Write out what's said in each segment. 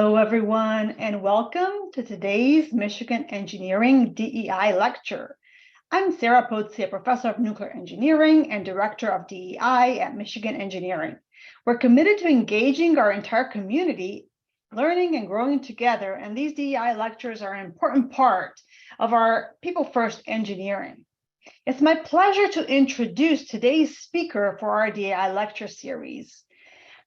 Hello, everyone, and welcome to today's Michigan Engineering DEI lecture. I'm Sarah Potzia, Professor of Nuclear Engineering and Director of DEI at Michigan Engineering. We're committed to engaging our entire community, learning and growing together, and these DEI lectures are an important part of our People First Engineering. It's my pleasure to introduce today's speaker for our DEI lecture series.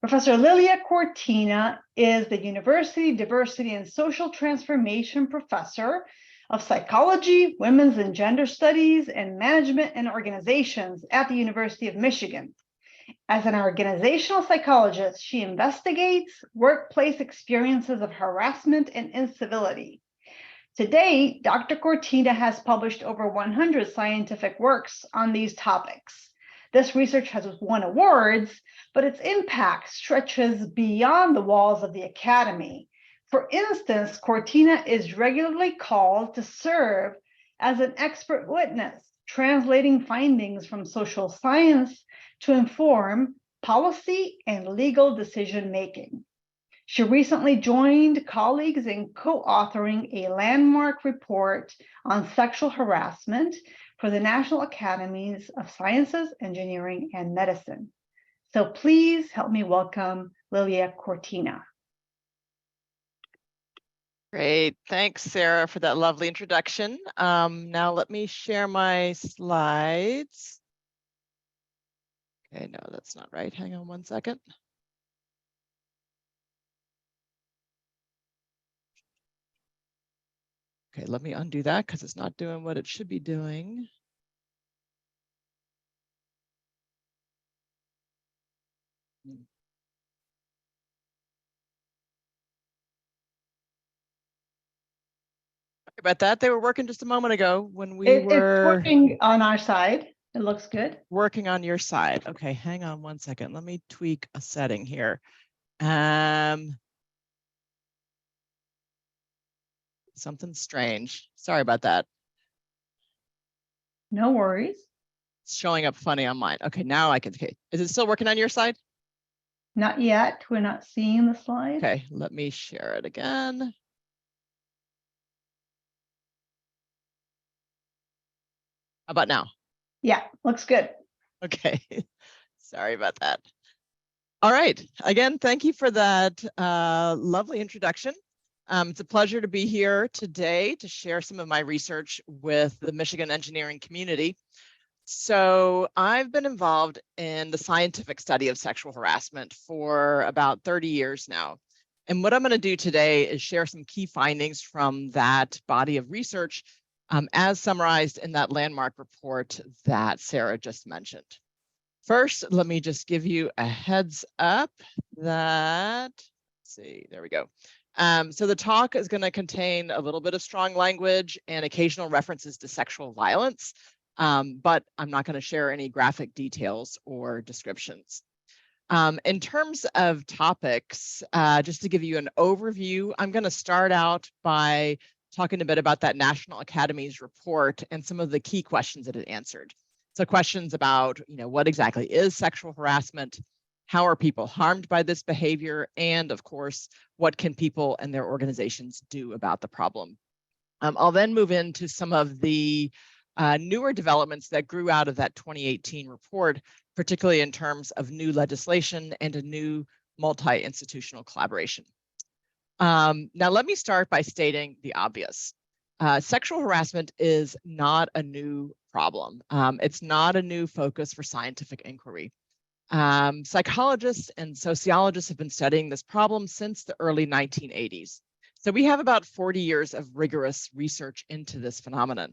Professor Lilia Cortina is the University Diversity and Social Transformation Professor of Psychology, Women's and Gender Studies, and Management and Organizations at the University of Michigan. As an organizational psychologist, she investigates workplace experiences of harassment and incivility. Today, Dr. Cortina has published over 100 scientific works on these topics. This research has won awards, but its impact stretches beyond the walls of the academy. For instance, Cortina is regularly called to serve as an expert witness, translating findings from social science to inform policy and legal decision-making. She recently joined colleagues in co-authoring a landmark report on sexual harassment for the National Academies of Sciences, Engineering, and Medicine. So please help me welcome Lilia Cortina. Great, thanks Sarah for that lovely introduction. Now let me share my slides. Okay, no, that's not right. Hang on one second. Okay, let me undo that because it's not doing what it should be doing. Sorry about that. They were working just a moment ago when It's working on our side. It looks good. Working on your side. Okay, hang on one second. Let me tweak a setting here. Something strange. Sorry about that. No worries. It's showing up funny on mine. Okay, now I can. Okay, is it still working on your side? Not yet. We're not seeing the slide. Okay, let me share it again. How about now? Yeah, looks good. Okay, sorry about that. All right, again, thank you for that lovely introduction. It's a pleasure to be here today to share some of my research with the Michigan engineering community. So I've been involved in the scientific study of sexual harassment for about 30 years now. And what I'm going to do today is share some key findings from that body of research as summarized in that landmark report that Sarah just mentioned. First, let me just give you a heads up that, let's see, there we go. So the talk is going to contain a little bit of strong language and occasional references to sexual violence, but I'm not going to share any graphic details or descriptions. In terms of topics, just to give you an overview, I'm going to start out by talking a bit about that National Academies report and some of the key questions that it answered. So questions about, what exactly is sexual harassment? How are people harmed by this behavior? And of course, what can people and their organizations do about the problem? I'll then move into some of the newer developments that grew out of that 2018 report, particularly in terms of new legislation and a new multi-institutional collaboration. Now, let me start by stating the obvious. Sexual harassment is not a new problem. It's not a new focus for scientific inquiry. Psychologists and sociologists have been studying this problem since the early 1980s. So we have about 40 years of rigorous research into this phenomenon.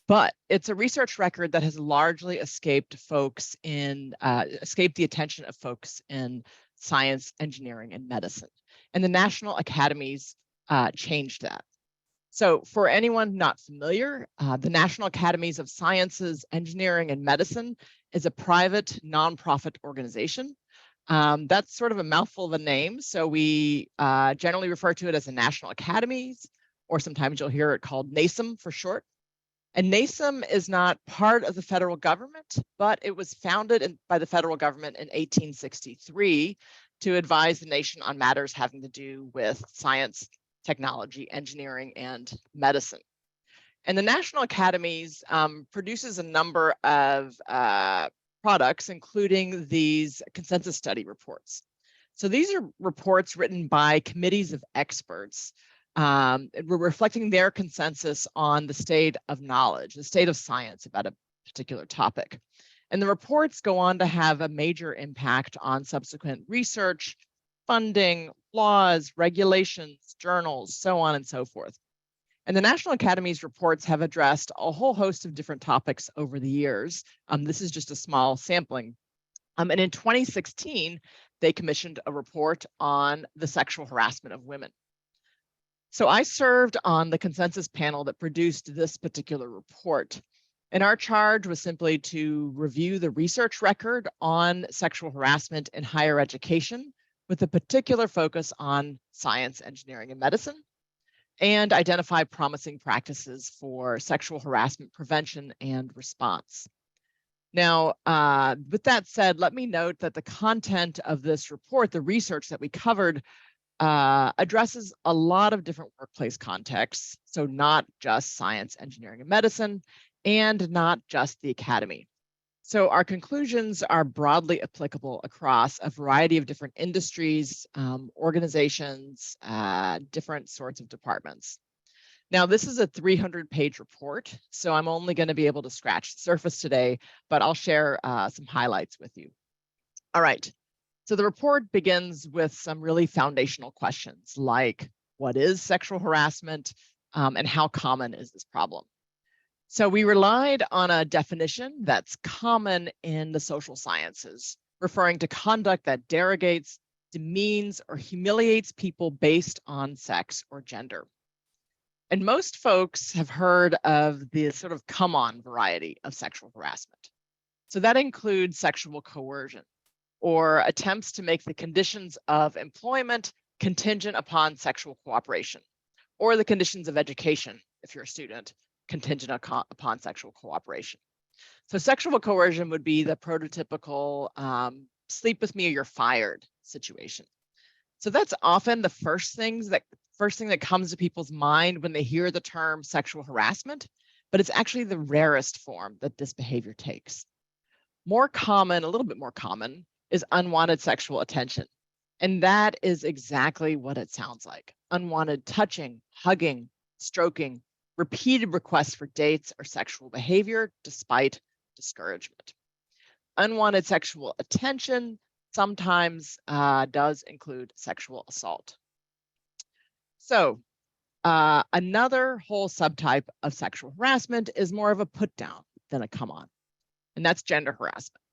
But it's a research record that has largely escaped the attention of folks in science, engineering, and medicine. And the National Academies changed that. So for anyone not familiar, the National Academies of Sciences, Engineering, and Medicine is a private nonprofit organization. That's sort of a mouthful of a name. So we generally refer to it as the National Academies, or sometimes you'll hear it called NASM for short. And NASM is not part of the federal government, but it was founded by the federal government in 1863 to advise the nation on matters having to do with science, technology, engineering, and medicine. And the National Academies produces a number of products, including these consensus study reports. So these are reports written by committees of experts reflecting their consensus on the state of knowledge, the state of science about a particular topic. And the reports go on to have a major impact on subsequent research, funding, laws, regulations, journals, so on and so forth. And the National Academy's reports have addressed a whole host of different topics over the years. This is just a small sampling. And in 2016, they commissioned a report on the sexual harassment of women. So I served on the consensus panel that produced this particular report. And our charge was simply to review the research record on sexual harassment in higher education, with a particular focus on science, engineering, and medicine, and identify promising practices for sexual harassment prevention and response. Now, with that said, let me note that the content of this report, the research that we covered, addresses a lot of different workplace contexts. So not just science, engineering, and medicine, and not just the academy. So our conclusions are broadly applicable across a variety of different industries, organizations, different sorts of departments. Now, this is a 300-page report, so I'm only going to be able to scratch the surface today, but I'll share some highlights with you. All right, so the report begins with some really foundational questions like, what is sexual harassment, and how common is this problem? So we relied on a definition that's common in the social sciences, referring to conduct that derogates, demeans, or humiliates people based on sex or gender. And most folks have heard of the sort of come-on variety of sexual harassment. So that includes sexual coercion, or attempts to make the conditions of employment contingent upon sexual cooperation, or the conditions of education, if you're a student, contingent upon sexual cooperation. So sexual coercion would be the prototypical sleep with me or you're fired situation. So that's often the first thing that comes to people's mind when they hear the term sexual harassment, but it's actually the rarest form that this behavior takes. More common, a little bit more common, is unwanted sexual attention. And that is exactly what it sounds like. Unwanted touching, hugging, stroking, repeated requests for dates or sexual behavior despite discouragement. Unwanted sexual attention sometimes does include sexual assault. So another whole subtype of sexual harassment is more of a put down than a come on, and that's gender harassment.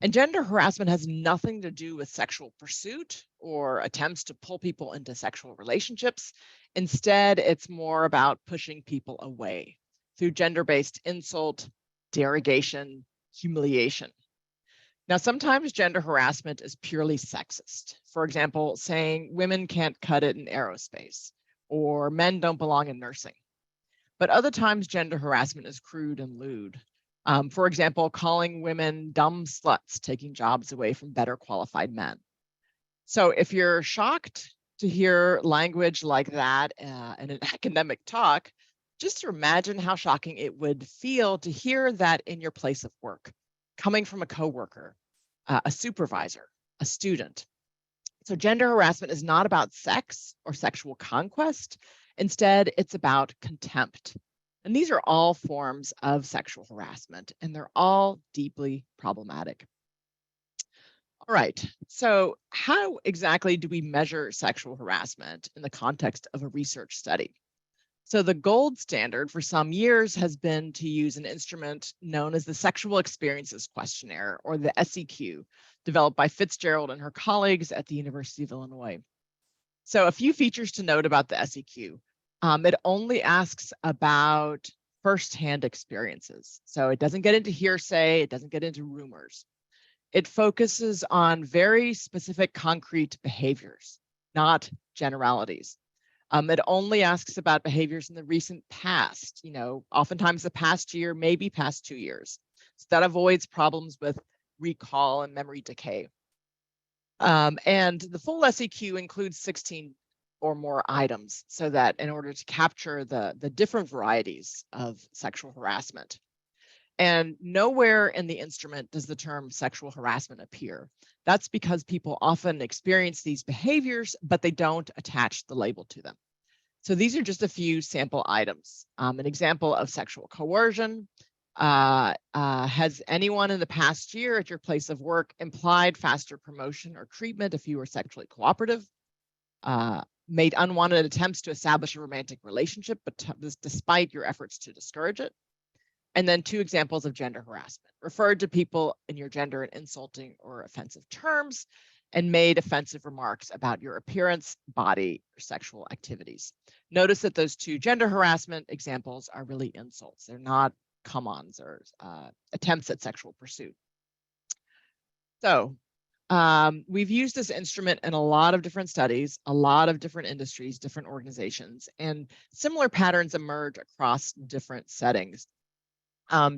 And gender harassment has nothing to do with sexual pursuit or attempts to pull people into sexual relationships. Instead, it's more about pushing people away through gender-based insult, derogation, humiliation. Now, sometimes gender harassment is purely sexist. For example, saying women can't cut it in aerospace, or men don't belong in nursing. But other times, gender harassment is crude and lewd. For example, calling women dumb sluts, taking jobs away from better qualified men. So if you're shocked to hear language like that in an academic talk, just imagine how shocking it would feel to hear that in your place of work, coming from a coworker, a supervisor, a student. So gender harassment is not about sex or sexual conquest. Instead, it's about contempt. And these are all forms of sexual harassment, and they're all deeply problematic. All right, so how exactly do we measure sexual harassment in the context of a research study? So the gold standard for some years has been to use an instrument known as the Sexual Experiences Questionnaire, or the SEQ, developed by Fitzgerald and her colleagues at the University of Illinois. So a few features to note about the SEQ. It only asks about firsthand experiences. So it doesn't get into hearsay, it doesn't get into rumors. It focuses on very specific concrete behaviors, not generalities. It only asks about behaviors in the recent past, oftentimes the past year, maybe past 2 years. So that avoids problems with recall and memory decay. And the full SEQ includes 16 or more items, so that in order to capture the different varieties of sexual harassment. And nowhere in the instrument does the term sexual harassment appear. That's because people often experience these behaviors, but they don't attach the label to them. So these are just a few sample items. An example of sexual coercion. Has anyone in the past year at your place of work implied faster promotion or treatment if you were sexually cooperative? Made unwanted attempts to establish a romantic relationship, but despite your efforts to discourage it. And then 2 examples of gender harassment. Referred to people in your gender in insulting or offensive terms, and made offensive remarks about your appearance, body, or sexual activities. Notice that those 2 gender harassment examples are really insults. They're not come-ons or attempts at sexual pursuit. So we've used this instrument in a lot of different studies, a lot of different industries, different organizations, and similar patterns emerge across different settings.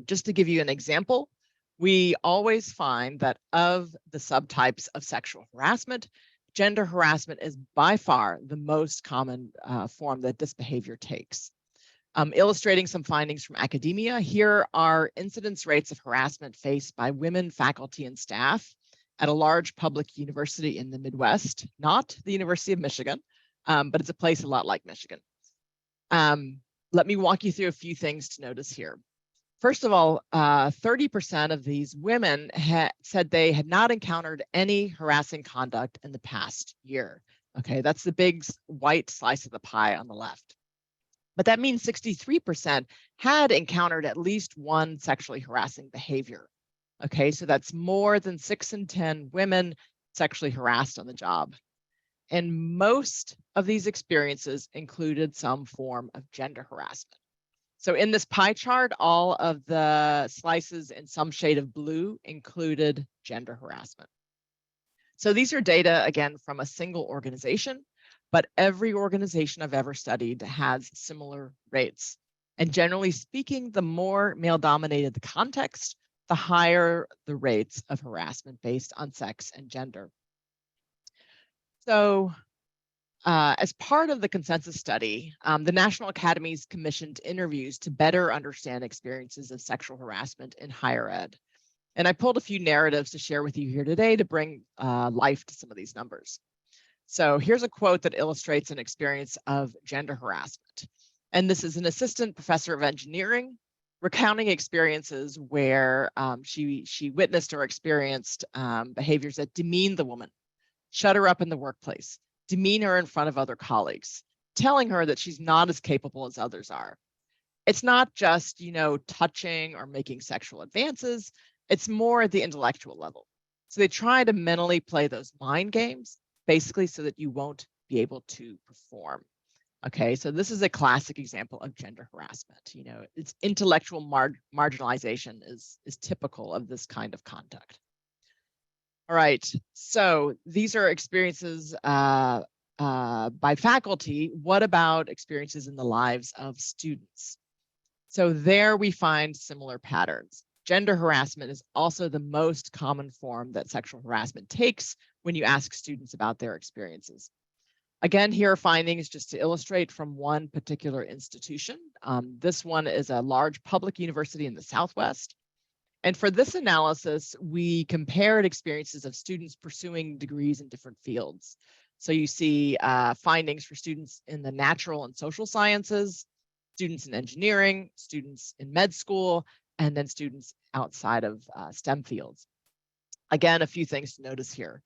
Just to give you an example, we always find that of the subtypes of sexual harassment, gender harassment is by far the most common form that this behavior takes. Illustrating some findings from academia, here are incidence rates of harassment faced by women faculty and staff at a large public university in the Midwest, not the University of Michigan, but it's a place a lot like Michigan. Let me walk you through a few things to notice here. First of all, 30% of these women said they had not encountered any harassing conduct in the past year. Okay, that's the big white slice of the pie on the left. But that means 63% had encountered at least one sexually harassing behavior. Okay, so that's more than 6 in 10 women sexually harassed on the job. And most of these experiences included some form of gender harassment. So in this pie chart, all of the slices in some shade of blue included gender harassment. So these are data, again, from a single organization, but every organization I've ever studied has similar rates. And generally speaking, the more male-dominated the context, the higher the rates of harassment based on sex and gender. So as part of the consensus study, the National Academies commissioned interviews to better understand experiences of sexual harassment in higher ed. And I pulled a few narratives to share with you here today to bring life to some of these numbers. So here's a quote that illustrates an experience of gender harassment. And this is an assistant professor of engineering recounting experiences where she witnessed or experienced behaviors that demeaned the woman, shut her up in the workplace, demean her in front of other colleagues, telling her that she's not as capable as others are. It's not just, touching or making sexual advances. It's more at the intellectual level. So they try to mentally play those mind games, basically so that you won't be able to perform. Okay, so this is a classic example of gender harassment. It's intellectual marginalization is typical of this kind of conduct. All right, so these are experiences by faculty. What about experiences in the lives of students? So there we find similar patterns. Gender harassment is also the most common form that sexual harassment takes when you ask students about their experiences. Again, here are findings just to illustrate from one particular institution. This one is a large public university in the Southwest. And for this analysis, we compared experiences of students pursuing degrees in different fields. So you see findings for students in the natural and social sciences, students in engineering, students in med school, and then students outside of STEM fields. Again, a few things to notice here.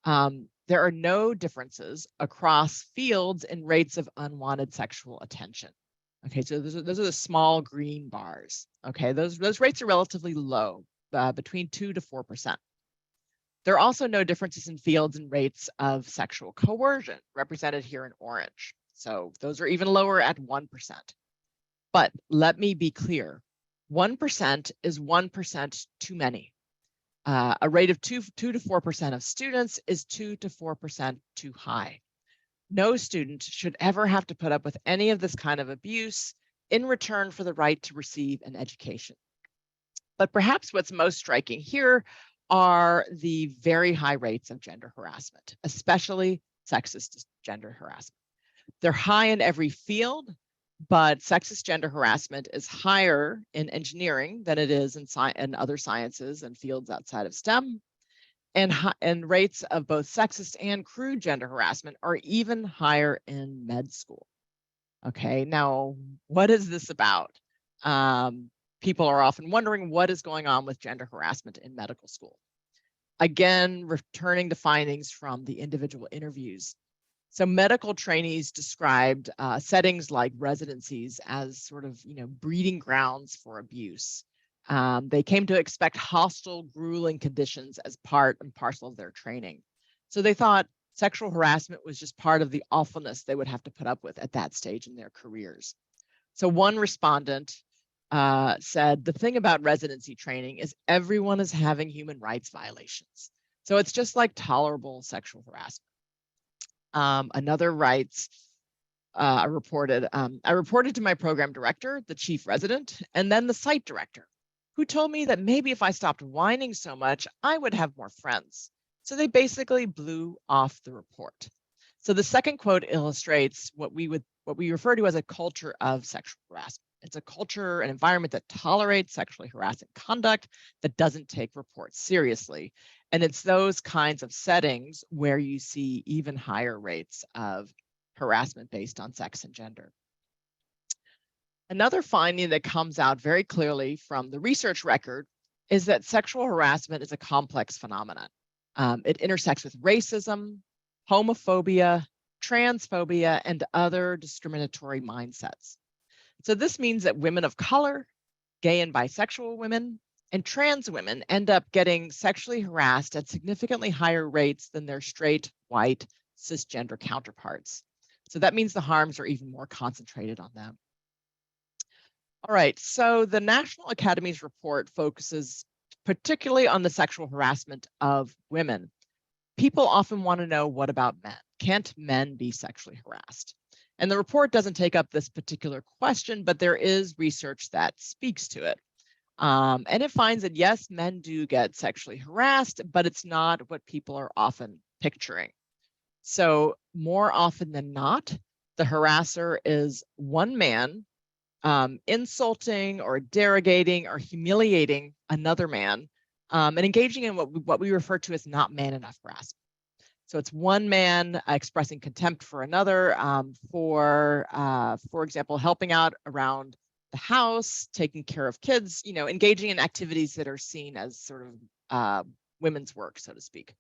There are no differences across fields in rates of unwanted sexual attention. Okay, so those are the small green bars. Okay, those rates are relatively low, between 2 to 4%. There are also no differences in fields and rates of sexual coercion, represented here in orange. So those are even lower at 1%. But let me be clear, 1% is 1% too many. A rate of 2 to 4% of students is 2 to 4% too high. No student should ever have to put up with any of this kind of abuse in return for the right to receive an education. But perhaps what's most striking here are the very high rates of gender harassment, especially sexist gender harassment. They're high in every field, but sexist gender harassment is higher in engineering than it is in other sciences and fields outside of STEM. And rates of both sexist and crude gender harassment are even higher in med school. Okay, now what is this about? People are often wondering what is going on with gender harassment in medical school. Again, returning to findings from the individual interviews. So medical trainees described settings like residencies as sort of, breeding grounds for abuse. They came to expect hostile, grueling conditions as part and parcel of their training. So they thought sexual harassment was just part of the awfulness they would have to put up with at that stage in their careers. So one respondent said, the thing about residency training is everyone is having human rights violations. So it's just like tolerable sexual harassment. Another writes, I reported to my program director, the chief resident, and then the site director, who told me that maybe if I stopped whining so much, I would have more friends. So they basically blew off the report. So the second quote illustrates what we refer to as a culture of sexual harassment. It's a culture, an environment that tolerates sexually harassing conduct, that doesn't take reports seriously. And it's those kinds of settings where you see even higher rates of harassment based on sex and gender. Another finding that comes out very clearly from the research record is that sexual harassment is a complex phenomenon. It intersects with racism, homophobia, transphobia, and other discriminatory mindsets. So this means that women of color, gay and bisexual women, and trans women end up getting sexually harassed at significantly higher rates than their straight, white, cisgender counterparts. So that means the harms are even more concentrated on them. All right, so the National Academy's report focuses particularly on the sexual harassment of women. People often want to know, what about men? Can't men be sexually harassed? And the report doesn't take up this particular question, but there is research that speaks to it. And it finds that yes, men do get sexually harassed, but it's not what people are often picturing. So more often than not, the harasser is one man insulting or derogating or humiliating another man and engaging in what we refer to as not man enough harassment. So it's one man expressing contempt for another for example, helping out around the house, taking care of kids, engaging in activities that are seen as sort of women's work, so to speak,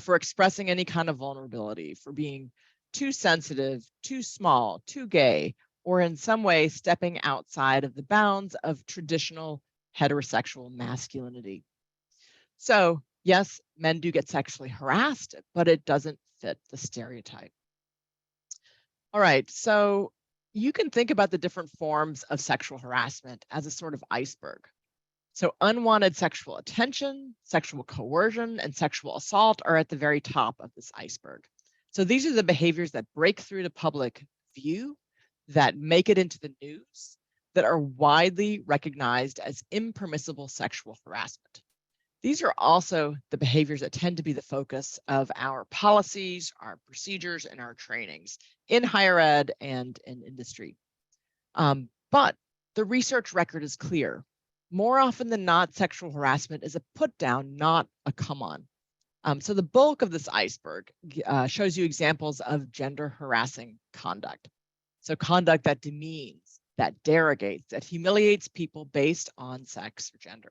for expressing any kind of vulnerability, for being too sensitive, too small, too gay, or in some way stepping outside of the bounds of traditional heterosexual masculinity. So yes, men do get sexually harassed, but it doesn't fit the stereotype. All right, so you can think about the different forms of sexual harassment as a sort of iceberg. So unwanted sexual attention, sexual coercion, and sexual assault are at the very top of this iceberg. So these are the behaviors that break through the public view, that make it into the news, that are widely recognized as impermissible sexual harassment. These are also the behaviors that tend to be the focus of our policies, our procedures, and our trainings in higher ed and in industry. But the research record is clear. More often than not, sexual harassment is a put down, not a come on. So the bulk of this iceberg shows you examples of gender harassing conduct. So conduct that demeans, that derogates, that humiliates people based on sex or gender.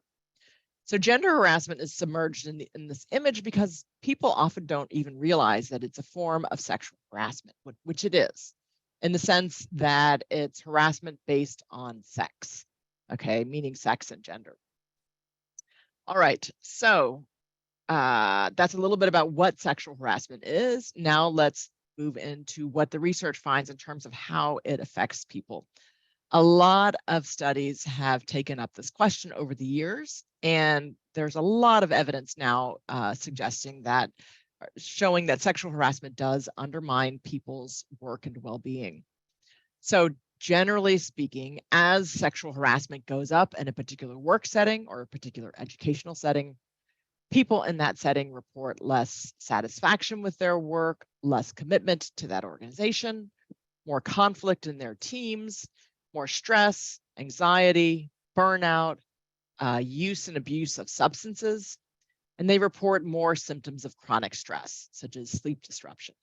So gender harassment is submerged in this image because people often don't even realize that it's a form of sexual harassment, which it is, in the sense that it's harassment based on sex, okay, meaning sex and gender. All right, so that's a little bit about what sexual harassment is. Now let's move into what the research finds in terms of how it affects people. A lot of studies have taken up this question over the years, and there's a lot of evidence now suggesting that, showing that sexual harassment does undermine people's work and well-being. So generally speaking, as sexual harassment goes up in a particular work setting or a particular educational setting, People in that setting report less satisfaction with their work, less commitment to that organization, more conflict in their teams, more stress, anxiety, burnout, use and abuse of substances, and they report more symptoms of chronic stress, such as sleep disruption.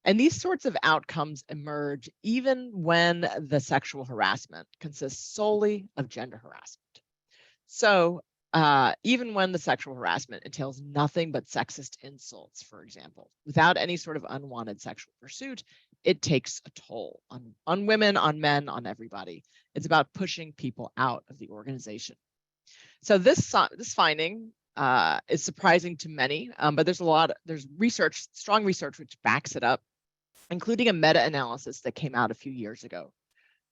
And these sorts of outcomes emerge even when the sexual harassment consists solely of gender harassment. So even when the sexual harassment entails nothing but sexist insults, for example, without any sort of unwanted sexual pursuit, it takes a toll on women, on men, on everybody. It's about pushing people out of the organization. So this finding is surprising to many, but there's research, strong research, which backs it up, including a meta-analysis that came out a few years ago.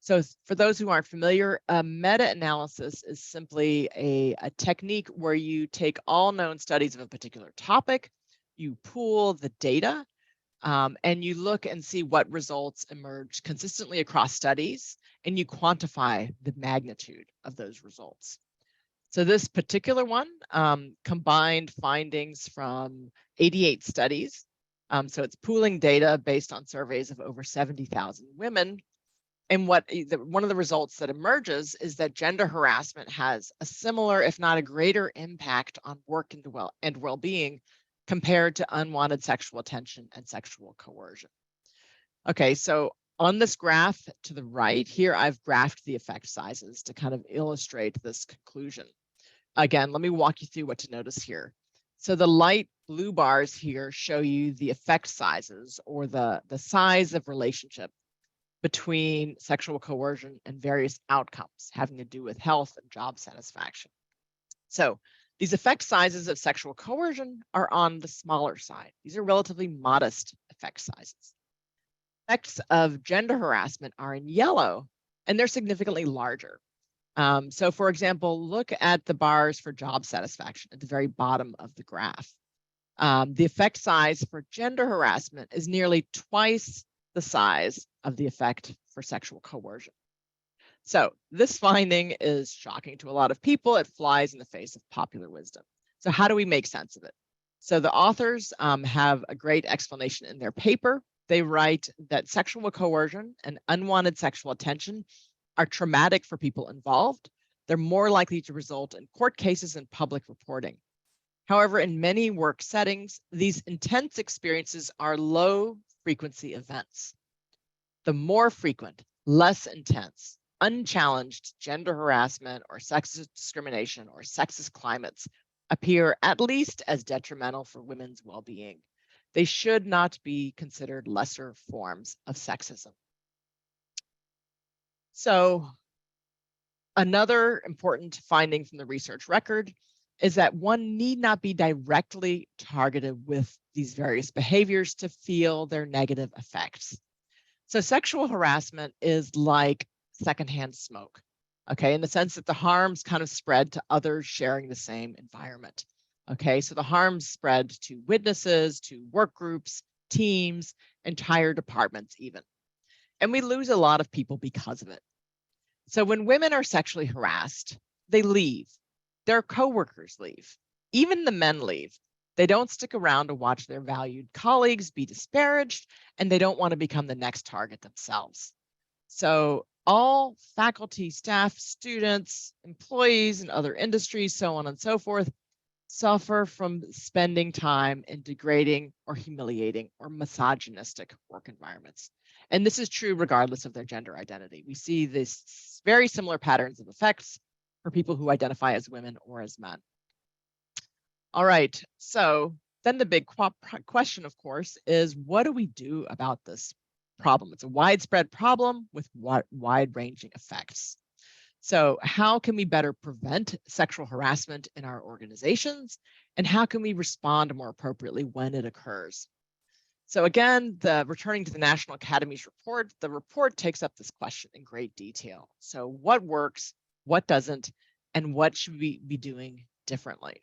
So for those who aren't familiar, a meta-analysis is simply a technique where you take all known studies of a particular topic, you pool the data, and you look and see what results emerge consistently across studies, and you quantify the magnitude of those results. So this particular one combined findings from 88 studies. So it's pooling data based on surveys of over 70,000 women. And one of the results that emerges is that gender harassment has a similar, if not a greater, impact on work and well-being compared to unwanted sexual attention and sexual coercion. Okay, so on this graph to the right here, I've graphed the effect sizes to kind of illustrate this conclusion. Again, let me walk you through what to notice here. So the light blue bars here show you the effect sizes, or the size of relationship between sexual coercion and various outcomes having to do with health and job satisfaction. So these effect sizes of sexual coercion are on the smaller side. These are relatively modest effect sizes. Effects of gender harassment are in yellow, and they're significantly larger. So for example, look at the bars for job satisfaction at the very bottom of the graph. The effect size for gender harassment is nearly twice the size of the effect for sexual coercion. So this finding is shocking to a lot of people. It flies in the face of popular wisdom. So how do we make sense of it? So the authors have a great explanation in their paper. They write that sexual coercion and unwanted sexual attention are traumatic for people involved. They're more likely to result in court cases and public reporting. However, in many work settings, these intense experiences are low frequency events. The more frequent, less intense, unchallenged gender harassment or sexist discrimination or sexist climates appear at least as detrimental for women's well-being. They should not be considered lesser forms of sexism. So another important finding from the research record is that one need not be directly targeted with these various behaviors to feel their negative effects. So sexual harassment is like secondhand smoke, okay, in the sense that the harms kind of spread to others sharing the same environment. Okay, so the harms spread to witnesses, to work groups, teams, entire departments even. And we lose a lot of people because of it. So when women are sexually harassed, they leave. Their coworkers leave. Even the men leave. They don't stick around to watch their valued colleagues be disparaged, and they don't want to become the next target themselves. So all faculty, staff, students, employees in other industries, so on and so forth, suffer from spending time in degrading or humiliating or misogynistic work environments. And this is true regardless of their gender identity. We see this very similar patterns of effects for people who identify as women or as men. All right, so then the big question, of course, is what do we do about this problem? It's a widespread problem with wide-ranging effects. So how can we better prevent sexual harassment in our organizations? And how can we respond more appropriately when it occurs? So again, returning to the National Academy's report, the report takes up this question in great detail. So what works, what doesn't, and what should we be doing differently?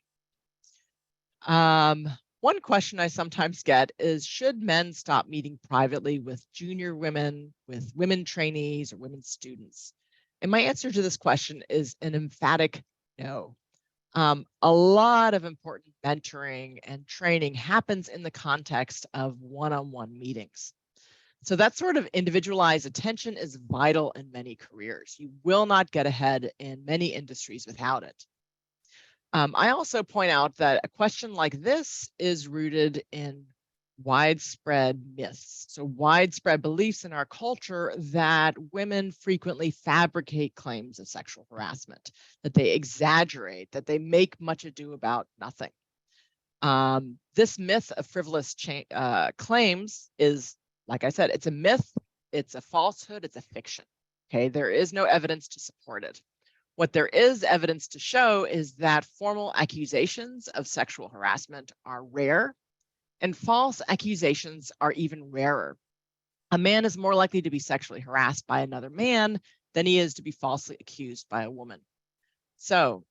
One question I sometimes get is, should men stop meeting privately with junior women, with women trainees or women students? And my answer to this question is an emphatic no. A lot of important mentoring and training happens in the context of one-on-one meetings. So that sort of individualized attention is vital in many careers. You will not get ahead in many industries without it. I also point out that a question like this is rooted in widespread myths. So widespread beliefs in our culture that women frequently fabricate claims of sexual harassment, that they exaggerate, that they make much ado about nothing. This myth of frivolous claims is, like I said, it's a myth, it's a falsehood, it's a fiction. Okay, there is no evidence to support it. What there is evidence to show is that formal accusations of sexual harassment are rare, and false accusations are even rarer. A man is more likely to be sexually harassed by another man than he is to be falsely accused by a woman. So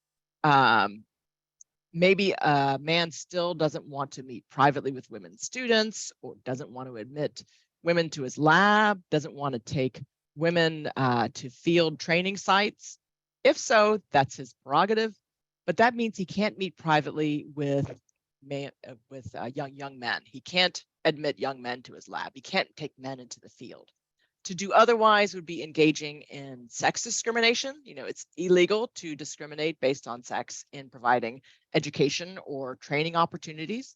maybe a man still doesn't want to meet privately with women students, or doesn't want to admit women to his lab, doesn't want to take women to field training sites. If so, that's his prerogative, but that means he can't meet privately with young men. He can't admit young men to his lab. He can't take men into the field. To do otherwise would be engaging in sex discrimination. You know, it's illegal to discriminate based on sex in providing education or training opportunities.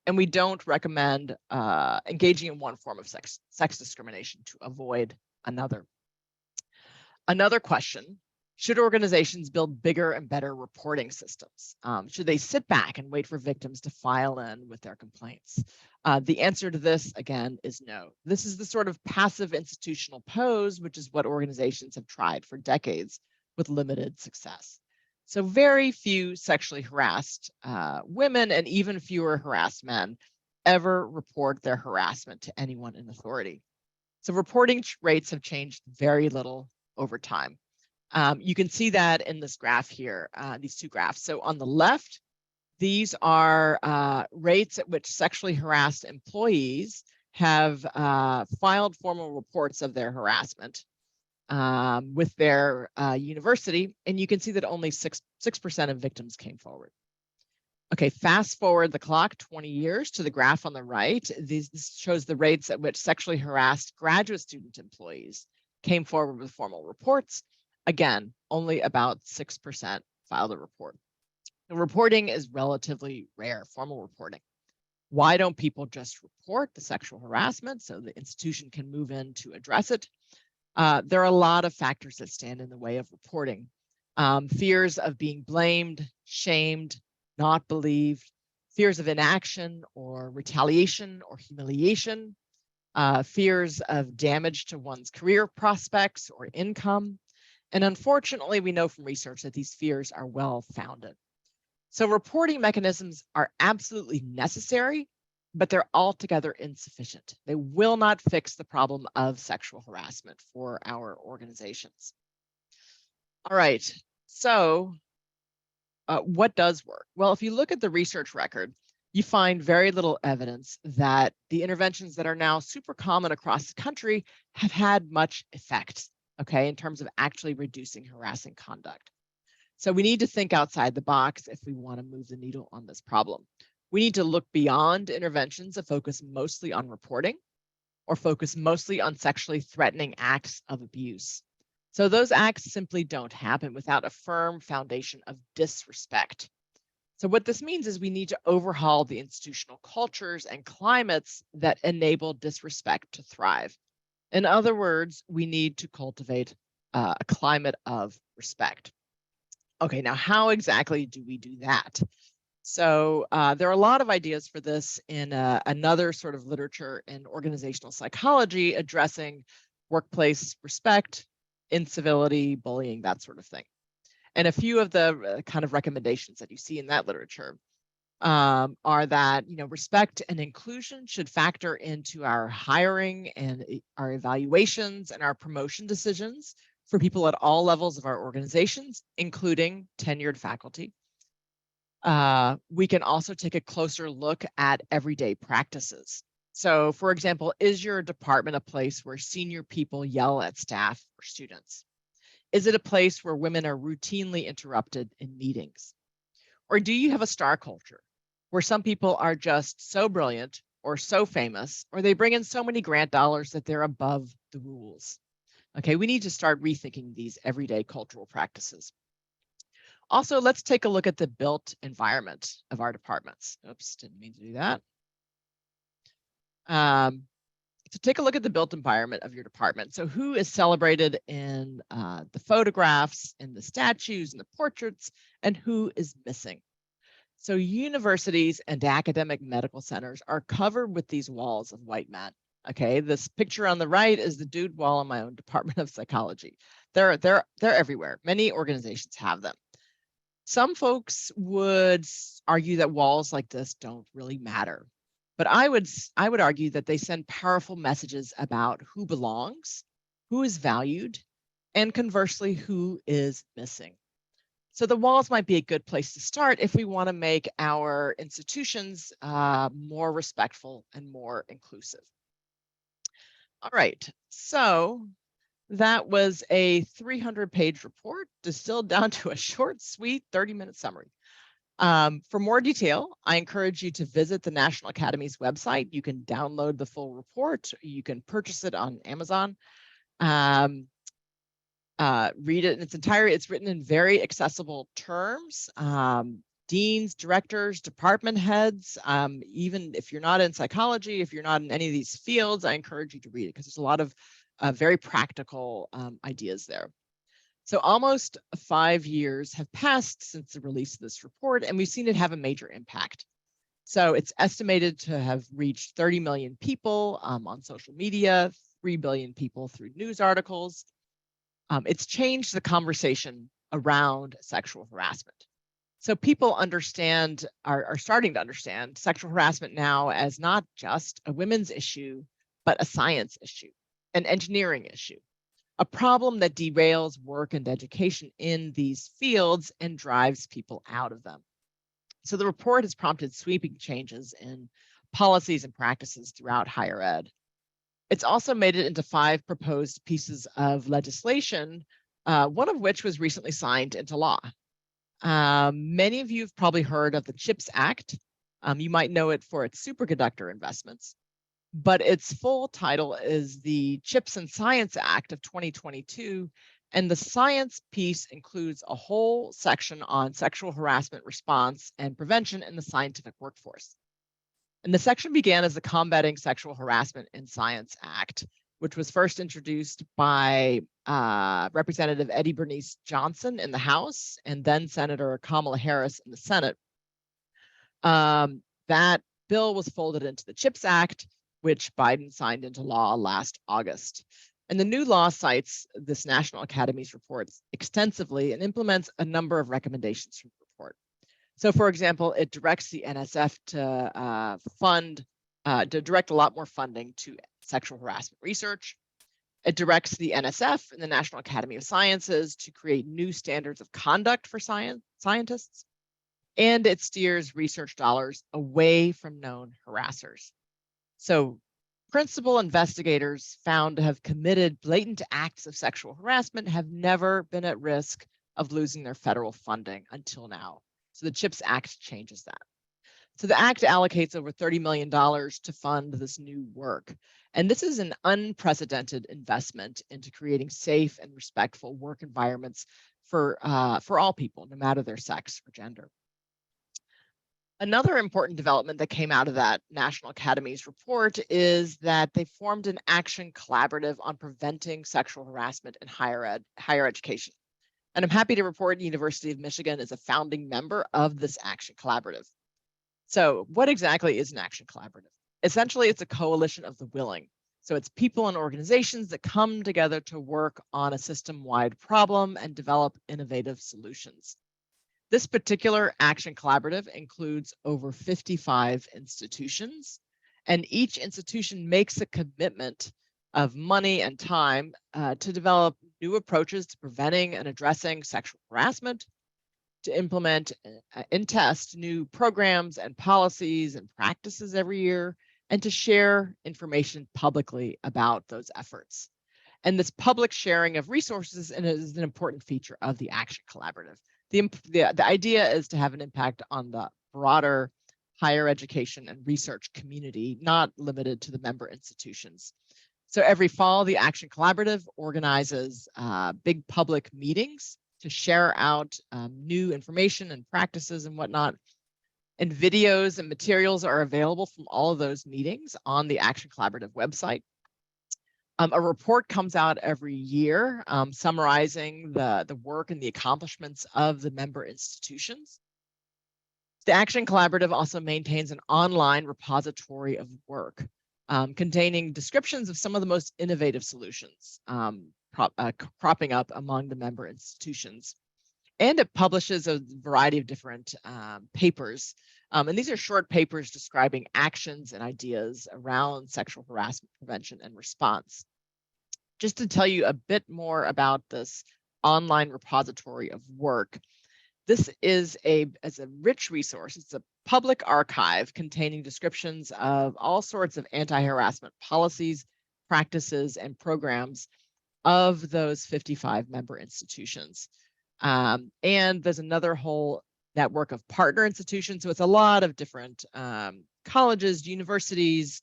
And we don't recommend engaging in one form of sex discrimination to avoid another. Another question: should organizations build bigger and better reporting systems? Should they sit back and wait for victims to file in with their complaints? The answer to this, again, is no. This is the sort of passive institutional pose, which is what organizations have tried for decades with limited success. So very few sexually harassed women, and even fewer harassed men, ever report their harassment to anyone in authority. So reporting rates have changed very little over time. You can see that in this graph here, these two graphs. So on the left, these are rates at which sexually harassed employees have filed formal reports of their harassment with their university, and you can see that only 6% of victims came forward. Okay, fast forward the clock 20 years to the graph on the right. This shows the rates at which sexually harassed graduate student employees came forward with formal reports. Again, only about 6% filed a report. The reporting is relatively rare, formal reporting. Why don't people just report the sexual harassment so the institution can move in to address it? There are a lot of factors that stand in the way of reporting. Fears of being blamed, shamed, not believed, fears of inaction or retaliation or humiliation, fears of damage to one's career prospects or income. And unfortunately, we know from research that these fears are well-founded. So reporting mechanisms are absolutely necessary, but they're altogether insufficient. They will not fix the problem of sexual harassment for our organizations. All right, so what does work? Well, if you look at the research record, you find very little evidence that the interventions that are now super common across the country have had much effect, okay, in terms of actually reducing harassing conduct. So we need to think outside the box if we want to move the needle on this problem. We need to look beyond interventions that focus mostly on reporting or focus mostly on sexually threatening acts of abuse. So those acts simply don't happen without a firm foundation of disrespect. So what this means is we need to overhaul the institutional cultures and climates that enable disrespect to thrive. In other words, we need to cultivate a climate of respect. Okay, now how exactly do we do that? So there are a lot of ideas for this in another sort of literature in organizational psychology addressing workplace respect, incivility, bullying, that sort of thing. And a few of the kind of recommendations that you see in that literature are that, you know, respect and inclusion should factor into our hiring and our evaluations and our promotion decisions for people at all levels of our organizations, including tenured faculty. We can also take a closer look at everyday practices. So, for example, is your department a place where senior people yell at staff or students? Is it a place where women are routinely interrupted in meetings? Or do you have a star culture where some people are just so brilliant or so famous, or they bring in so many grant dollars that they're above the rules? Okay, we need to start rethinking these everyday cultural practices. Also, let's take a look at the built environment of our departments. Oops, didn't mean to do that. So take a look at the built environment of your department. So who is celebrated in the photographs, in the statues, in the portraits, and who is missing? So universities and academic medical centers are covered with these walls of white men. Okay, this picture on the right is the dude wall in my own department of psychology. They're everywhere. Many organizations have them. Some folks would argue that walls like this don't really matter. But I would argue that they send powerful messages about who belongs, who is valued, and conversely, who is missing. So the walls might be a good place to start if we want to make our institutions more respectful and more inclusive. All right, so that was a 300-page report distilled down to a short, sweet 30-minute summary. For more detail, I encourage you to visit the National Academy's website. You can download the full report. You can purchase it on Amazon. Read it in its entirety. It's written in very accessible terms. Deans, directors, department heads, even if you're not in psychology, if you're not in any of these fields, I encourage you to read it because there's a lot of very practical ideas there. So almost 5 years have passed since the release of this report, and we've seen it have a major impact. So it's estimated to have reached 30 million people on social media, 3 billion people through news articles. It's changed the conversation around sexual harassment. So people understand, are starting to understand sexual harassment now as not just a women's issue, but a science issue, an engineering issue, a problem that derails work and education in these fields and drives people out of them. So the report has prompted sweeping changes in policies and practices throughout higher ed. It's also made it into 5 proposed pieces of legislation, one of which was recently signed into law. Many of you have probably heard of the CHIPS Act. You might know it for its superconductor investments, but its full title is the CHIPS and Science Act of 2022, and the science piece includes a whole section on sexual harassment response and prevention in the scientific workforce. And the section began as the Combating Sexual Harassment in Science Act, which was first introduced by Representative Eddie Bernice Johnson in the House and then Senator Kamala Harris in the Senate. That bill was folded into the CHIPS Act, which Biden signed into law last August. And the new law cites this National Academy's reports extensively and implements a number of recommendations from the report. So, for example, it directs the NSF to direct a lot more funding to sexual harassment research. It directs the NSF and the National Academy of Sciences to create new standards of conduct for scientists. And it steers research dollars away from known harassers. So principal investigators found to have committed blatant acts of sexual harassment have never been at risk of losing their federal funding until now. So the CHIPS Act changes that. So the Act allocates over $30 million to fund this new work. And this is an unprecedented investment into creating safe and respectful work environments for all people, no matter their sex or gender. Another important development that came out of that National Academy's report is that they formed an action collaborative on preventing sexual harassment in higher education. And I'm happy to report the University of Michigan is a founding member of this action collaborative. So what exactly is an action collaborative? Essentially, it's a coalition of the willing. So it's people and organizations that come together to work on a system-wide problem and develop innovative solutions. This particular action collaborative includes over 55 institutions, and each institution makes a commitment of money and time to develop new approaches to preventing and addressing sexual harassment, to implement and test new programs and policies and practices every year, and to share information publicly about those efforts. And this public sharing of resources is an important feature of the Action Collaborative. The idea is to have an impact on the broader higher education and research community, not limited to the member institutions. So every fall, the Action Collaborative organizes big public meetings to share out new information and practices and whatnot. And videos and materials are available from all of those meetings on the Action Collaborative website. A report comes out every year summarizing the work and the accomplishments of the member institutions. The Action Collaborative also maintains an online repository of work containing descriptions of some of the most innovative solutions cropping up among the member institutions. And it publishes a variety of different papers. And these are short papers describing actions and ideas around sexual harassment prevention and response. Just to tell you a bit more about this online repository of work, this is a rich resource. It's a public archive containing descriptions of all sorts of anti-harassment policies, practices, and programs of those 55 member institutions. And there's another whole network of partner institutions. So it's a lot of different colleges, universities,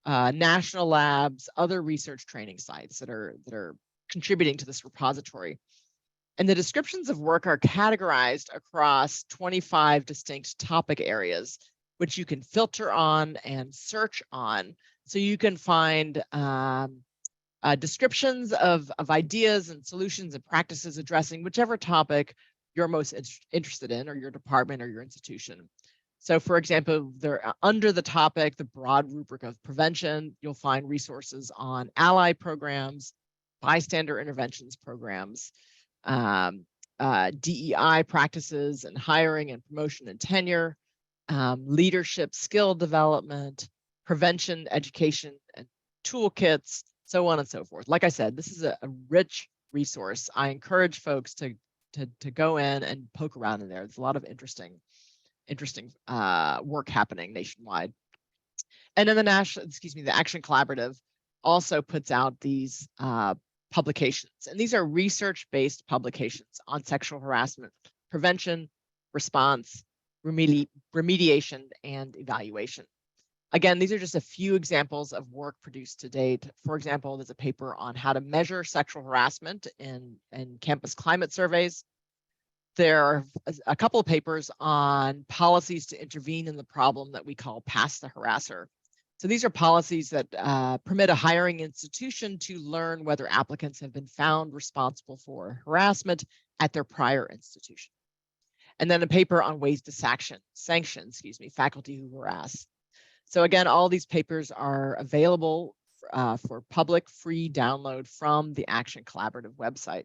national labs, other research training sites that are contributing to this repository. And the descriptions of work are categorized across 25 distinct topic areas, which you can filter on and search on. So you can find descriptions of ideas and solutions and practices addressing whichever topic you're most interested in, or your department or your institution. So for example, under the topic, the broad rubric of prevention, you'll find resources on ally programs, bystander interventions programs, DEI practices and hiring and promotion and tenure, leadership skill development, prevention, education, and toolkits, so on and so forth. Like I said, this is a rich resource. I encourage folks to go in and poke around in there. There's a lot of interesting work happening nationwide. And then the Action Collaborative also puts out these publications, and these are research-based publications on sexual harassment prevention, response, remediation, and evaluation. Again, these are just a few examples of work produced to date. For example, there's a paper on how to measure sexual harassment in campus climate surveys. There are a couple of papers on policies to intervene in the problem that we call Pass the Harasser. So these are policies that permit a hiring institution to learn whether applicants have been found responsible for harassment at their prior institution. And then a paper on ways to sanction faculty who harass. So again, all these papers are available for public free download from the Action Collaborative website.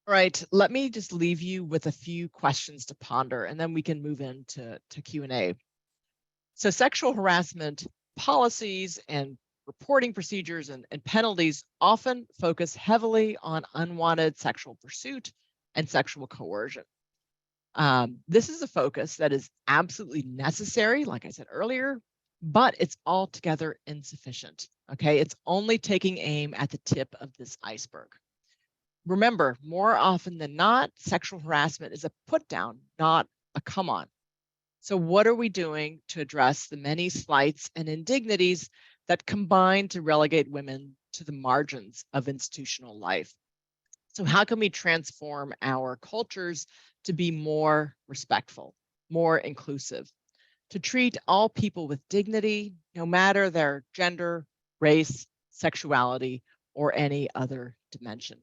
All right, let me just leave you with a few questions to ponder, and then we can move into Q&A. So sexual harassment policies and reporting procedures and penalties often focus heavily on unwanted sexual pursuit and sexual coercion. This is a focus that is absolutely necessary, like I said earlier, but it's altogether insufficient. Okay, it's only taking aim at the tip of this iceberg. Remember, more often than not, sexual harassment is a put down, not a come on. So what are we doing to address the many slights and indignities that combine to relegate women to the margins of institutional life? So how can we transform our cultures to be more respectful, more inclusive, to treat all people with dignity, no matter their gender, race, sexuality, or any other dimension?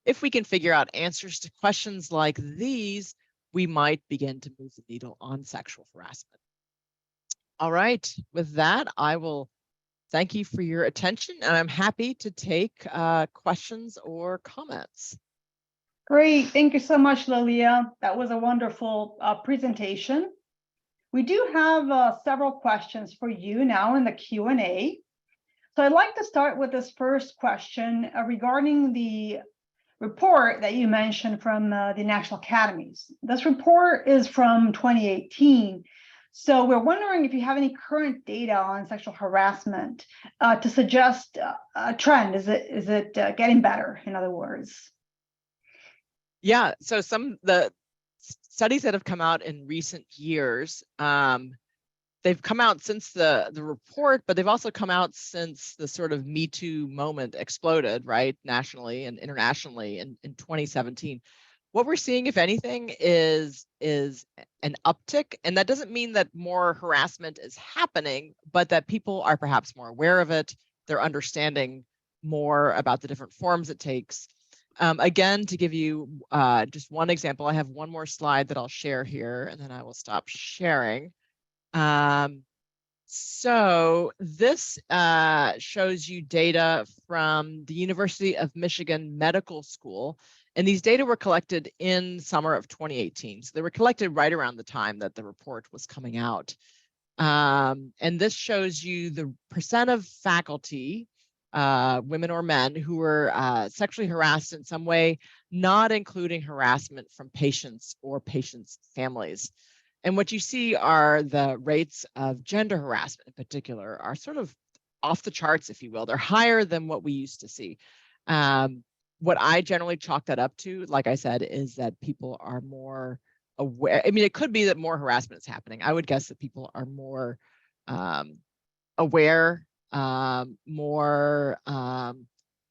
If we can figure out answers to questions like these, we might begin to move the needle on sexual harassment. All right, with that, I will thank you for your attention, and I'm happy to take questions or comments. Great, thank you so much, Lilia. That was a wonderful presentation. We do have several questions for you now in the Q&A. So I'd like to start with this first question regarding the report that you mentioned from the National Academies. This report is from 2018. So we're wondering if you have any current data on sexual harassment to suggest a trend. Is it getting better, in other words? Yeah, so the studies that have come out in recent years, they've come out since the report, but they've also come out since the sort of Me Too moment exploded, right, nationally and internationally in 2017. What we're seeing, if anything, is an uptick, and that doesn't mean that more harassment is happening, but that people are perhaps more aware of it. They're understanding more about the different forms it takes. Again, to give you just one example, I have one more slide that I'll share here, and then I will stop sharing. So this shows you data from the University of Michigan Medical School, and these data were collected in summer of 2018. So they were collected right around the time that the report was coming out. And this shows you the percent of faculty, women or men, who were sexually harassed in some way, not including harassment from patients or patients' families. And what you see are the rates of gender harassment in particular are sort of off the charts, if you will. They're higher than what we used to see. What I generally chalk that up to, like I said, is that people are more aware. I mean, it could be that more harassment is happening. I would guess that people are more aware, more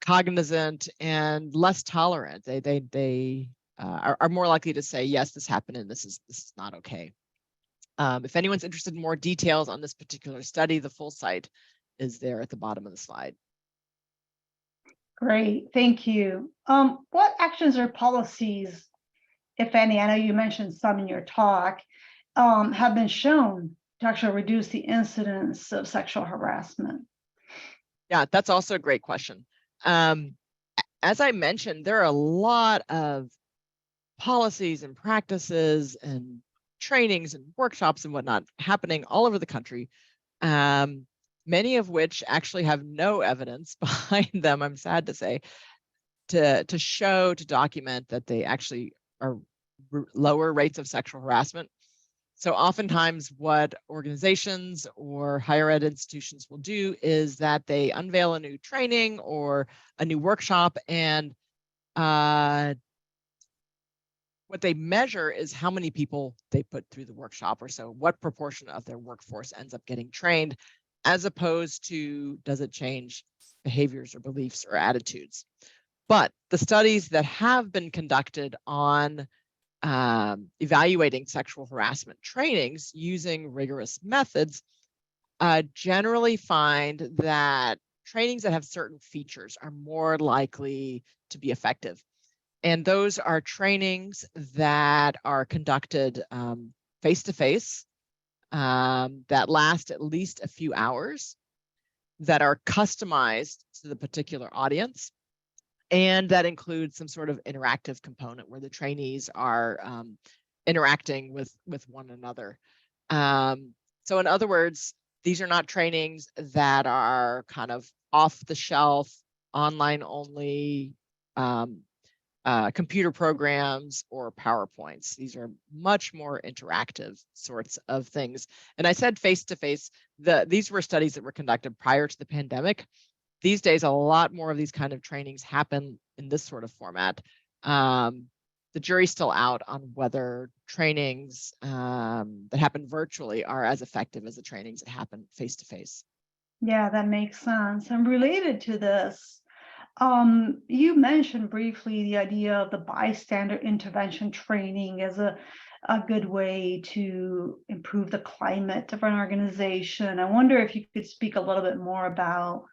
cognizant, and less tolerant. They are more likely to say, yes, this happened and this is not okay. If anyone's interested in more details on this particular study, the full site is there at the bottom of the slide. Great, thank you. What actions or policies, if any, I know you mentioned some in your talk, have been shown to actually reduce the incidence of sexual harassment? Yeah, that's also a great question. As I mentioned, there are a lot of policies and practices and trainings and workshops and whatnot happening all over the country, many of which actually have no evidence behind them, I'm sad to say, to document that they actually are lower rates of sexual harassment. So oftentimes what organizations or higher ed institutions will do is that they unveil a new training or a new workshop, and what they measure is how many people they put through the workshop, or so what proportion of their workforce ends up getting trained, as opposed to does it change behaviors or beliefs or attitudes. But the studies that have been conducted on evaluating sexual harassment trainings using rigorous methods generally find that trainings that have certain features are more likely to be effective. And those are trainings that are conducted face-to-face, that last at least a few hours, that are customized to the particular audience, and that includes some sort of interactive component where the trainees are interacting with one another. So in other words, these are not trainings that are kind of off the shelf, online only, computer programs or PowerPoints. These are much more interactive sorts of things. And I said face-to-face, these were studies that were conducted prior to the pandemic. These days, a lot more of these kind of trainings happen in this sort of format. The jury's still out on whether trainings that happen virtually are as effective as the trainings that happen face-to-face. Yeah, that makes sense. And related to this, you mentioned briefly the idea of the bystander intervention training as a good way to improve the climate of an organization. I wonder if you could speak a little bit more about,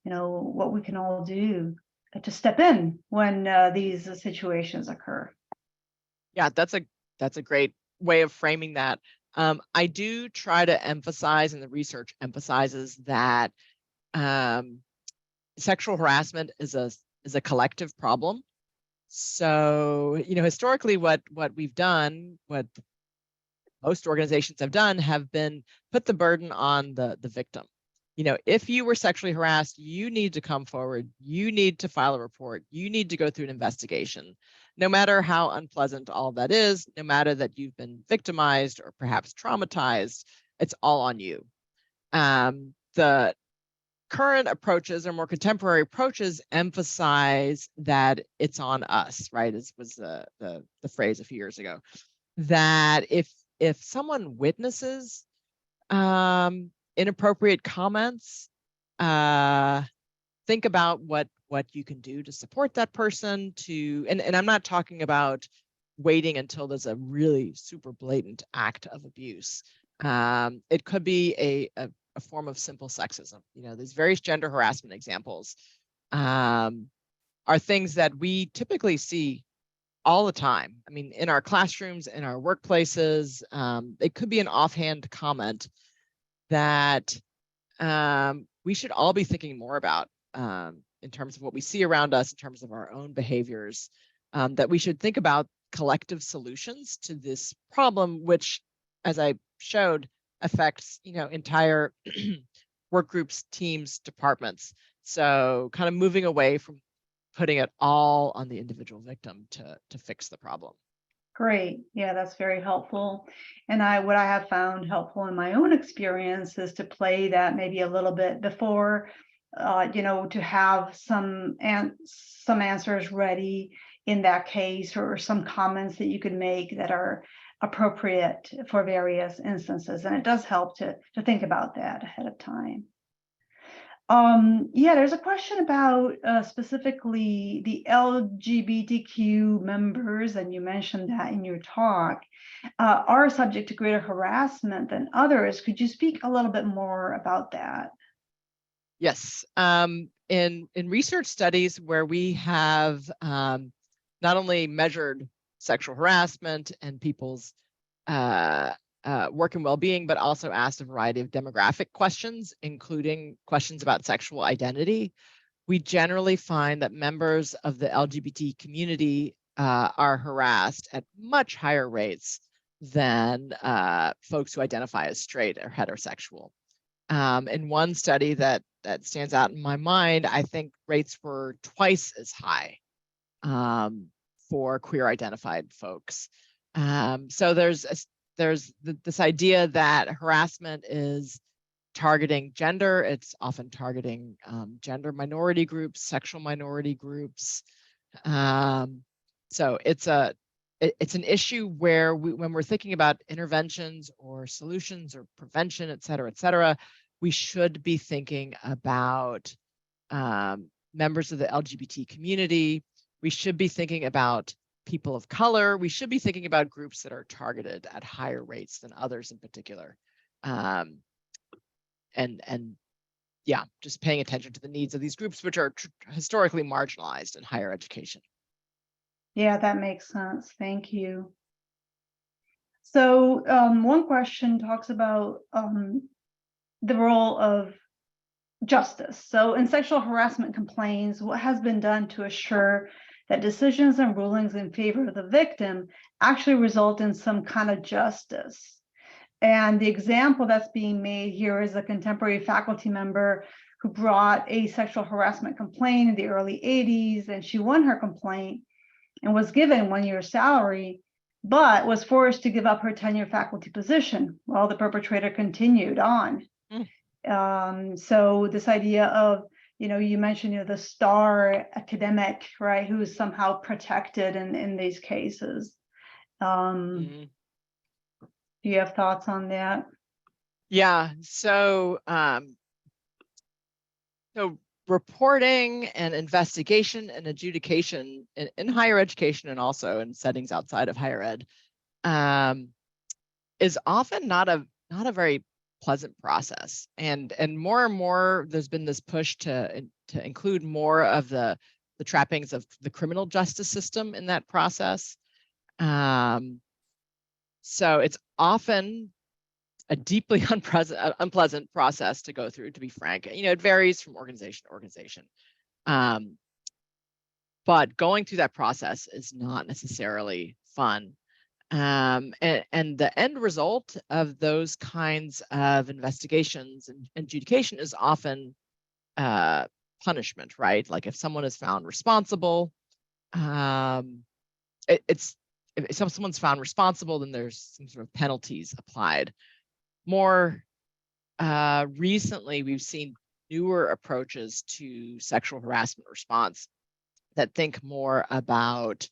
what we can all do to step in when these situations occur. Yeah, that's a great way of framing that. I do try to emphasize, and the research emphasizes, that sexual harassment is a collective problem. So, historically, what we've done, what most organizations have done, have been put the burden on the victim. If you were sexually harassed, you need to come forward, you need to file a report, you need to go through an investigation, no matter how unpleasant all of that is, no matter that you've been victimized or perhaps traumatized, it's all on you. The current approaches or more contemporary approaches emphasize that it's on us, right? As was the phrase a few years ago. That if someone witnesses inappropriate comments, think about what you can do to support that person. And I'm not talking about waiting until there's a really super blatant act of abuse. It could be a form of simple sexism. You know, these various gender harassment examples are things that we typically see all the time. I mean, in our classrooms, in our workplaces, it could be an offhand comment that we should all be thinking more about in terms of what we see around us, in terms of our own behaviors, that we should think about collective solutions to this problem, which, as I showed, affects, you know, entire work groups, teams, departments. So kind of moving away from putting it all on the individual victim to fix the problem. Great. Yeah, that's very helpful. And what I have found helpful in my own experience is to play that maybe a little bit before, you know, to have some answers ready in that case, or some comments that you could make that are appropriate for various instances. And it does help to think about that ahead of time. Yeah, there's a question about specifically the LGBTQ members, and you mentioned that in your talk, are subject to greater harassment than others. Could you speak a little bit more about that? Yes. In research studies where we have not only measured sexual harassment and people's work and well-being, but also asked a variety of demographic questions, including questions about sexual identity, we generally find that members of the LGBT community are harassed at much higher rates than folks who identify as straight or heterosexual. In one study that stands out in my mind, I think rates were twice as high for queer identified folks. So there's this idea that harassment is targeting gender. It's often targeting gender minority groups, sexual minority groups. So it's an issue where when we're thinking about interventions or solutions or prevention, et cetera, we should be thinking about members of the LGBT community. We should be thinking about people of color. We should be thinking about groups that are targeted at higher rates than others in particular. And yeah, just paying attention to the needs of these groups, which are historically marginalized in higher education. Yeah, that makes sense. Thank you. So one question talks about the role of justice. So in sexual harassment complaints, what has been done to assure that decisions and rulings in favor of the victim actually result in some kind of justice? And the example that's being made here is a contemporary faculty member who brought a sexual harassment complaint in the early 80s, and she won her complaint and was given 1 year's salary, but was forced to give up her tenure faculty position while the perpetrator continued on. So this idea of, you know, you mentioned, you know, the star academic, right, who is somehow protected in these cases. Do you have thoughts on that? Yeah. So reporting and investigation and adjudication in higher education and also in settings outside of higher ed is often not a very pleasant process. And more there's been this push to include more of the trappings of the criminal justice system in that process. So it's often a deeply unpleasant process to go through, to be frank. You know, it varies from organization to organization. But going through that process is not necessarily fun. And the end result of those kinds of investigations and adjudication is often punishment, right? Like if someone is found responsible, if someone's found responsible, then there's some sort of penalties applied. More recently, we've seen newer approaches to sexual harassment response that think more about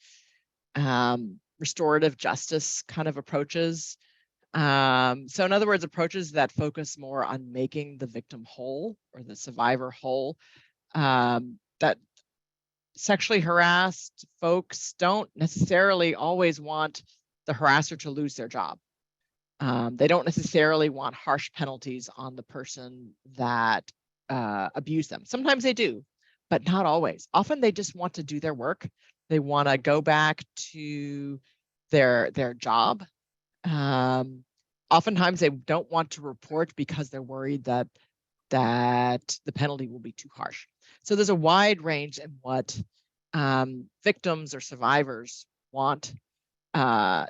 restorative justice kind of approaches. So in other words, approaches that focus more on making the victim whole or the survivor whole. That sexually harassed folks don't necessarily always want the harasser to lose their job. They don't necessarily want harsh penalties on the person that abused them. Sometimes they do, but not always. Often they just want to do their work. They want to go back to their job. Oftentimes they don't want to report because they're worried that the penalty will be too harsh. So there's a wide range in what victims or survivors want to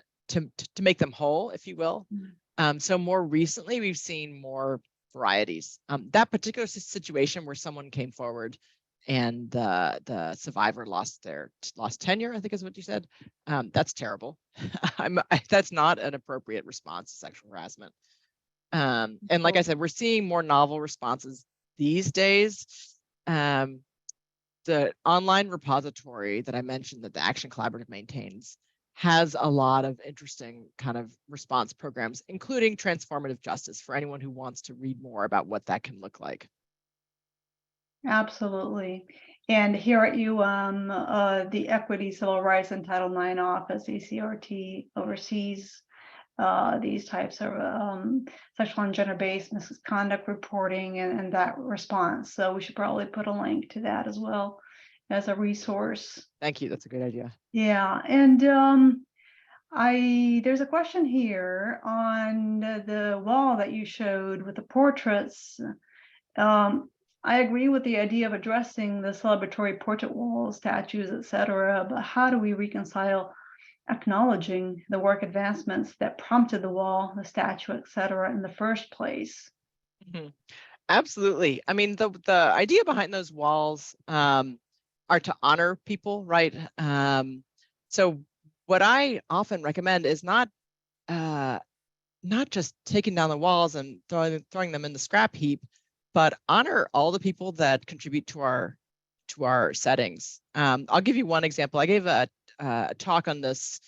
make them whole, if you will. So more recently, we've seen more varieties. That particular situation where someone came forward and the survivor lost tenure, I think is what you said. That's terrible. That's not an appropriate response to sexual harassment. And like I said, we're seeing more novel responses these days. The online repository that I mentioned that the Action Collaborative maintains has a lot of interesting kind of response programs, including transformative justice, for anyone who wants to read more about what that can look like. Absolutely. And here at UM, the Equity, Civil Rights, and Title IX Office, ECRT, oversees these types of sexual and gender-based misconduct reporting and that response. So we should probably put a link to that as well as a resource. Thank you. That's a good idea. Yeah, and there's a question here on the wall that you showed with the portraits. I agree with the idea of addressing the celebratory portrait walls, statues, etc. But how do we reconcile acknowledging the work advancements that prompted the wall, the statue, etc. in the first place? Mm-hmm. Absolutely. I mean, the idea behind those walls are to honor people, right? So what I often recommend is not just taking down the walls and throwing them in the scrap heap, but honor all the people that contribute to our settings. I'll give you one example. I gave a talk on this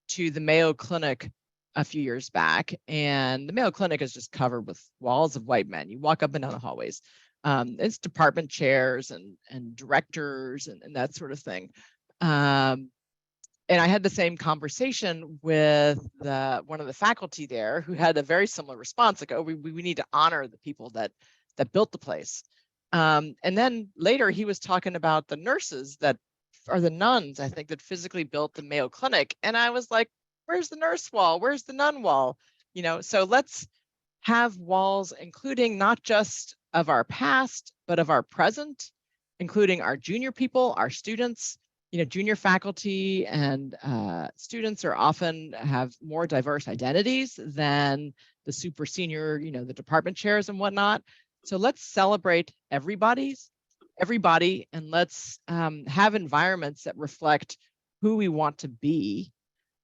to the Mayo Clinic a few years back, and the Mayo Clinic is just covered with walls of white men. You walk up and down the hallways. It's department chairs and directors and that sort of thing. And I had the same conversation with one of the faculty there who had a very similar response, like, oh, we need to honor the people that built the place. And then later he was talking about the nurses that are the nuns, I think, that physically built the Mayo Clinic. And I was like, where's the nurse wall? Where's the nun wall? You know, so let's have walls, including not just of our past, but of our present, including our junior people, our students. You know, junior faculty and students are often have more diverse identities than the super senior, you know, the department chairs and whatnot. So let's celebrate everybody, and let's have environments that reflect who we want to be,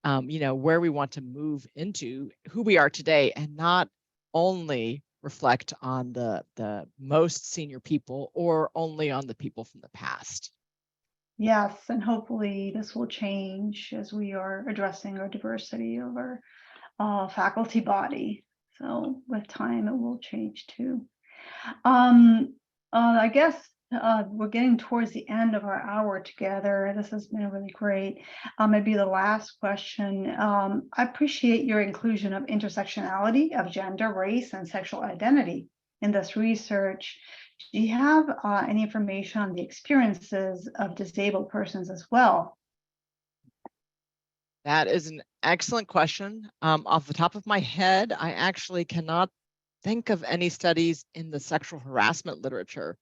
you know, where we want to move into, who we are today, and not only reflect on the most senior people or only on the people from the past. Yes, and hopefully this will change as we are addressing our diversity of our faculty body. So with time, it will change too. I guess we're getting towards the end of our hour together. This has been really great. Maybe the last question. I appreciate your inclusion of intersectionality of gender, race, and sexual identity in this research. Do you have any information on the experiences of disabled persons as well? That is an excellent question. Off the top of my head, I actually cannot think of any studies in the sexual harassment literature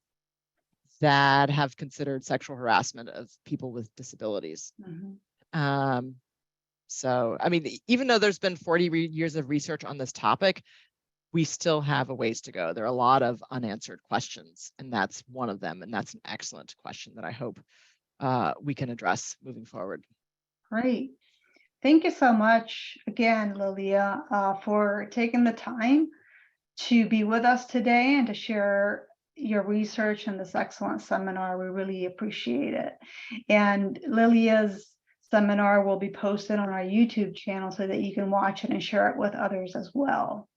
that have considered sexual harassment of people with disabilities. Mm-hmm. So, I mean, even though there's been 40 years of research on this topic, we still have a ways to go. There are a lot of unanswered questions, and that's one of them. And that's an excellent question that I hope we can address moving forward. Great. Thank you so much again, Lilia, for taking the time to be with us today and to share your research and this excellent seminar. We really appreciate it. And Lilia's seminar will be posted on our YouTube channel so that you can watch it and share it with others as well.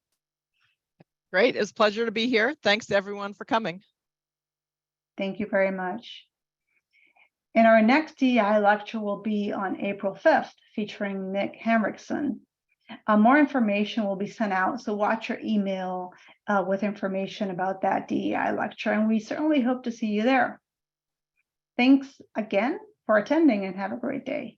Great. It's a pleasure to be here. Thanks to everyone for coming. Thank you very much. And our next DEI lecture will be on April 5th, featuring Nick Henriksen. More information will be sent out, so watch your email with information about that DEI lecture, and we certainly hope to see you there. Thanks again for attending and have a great day.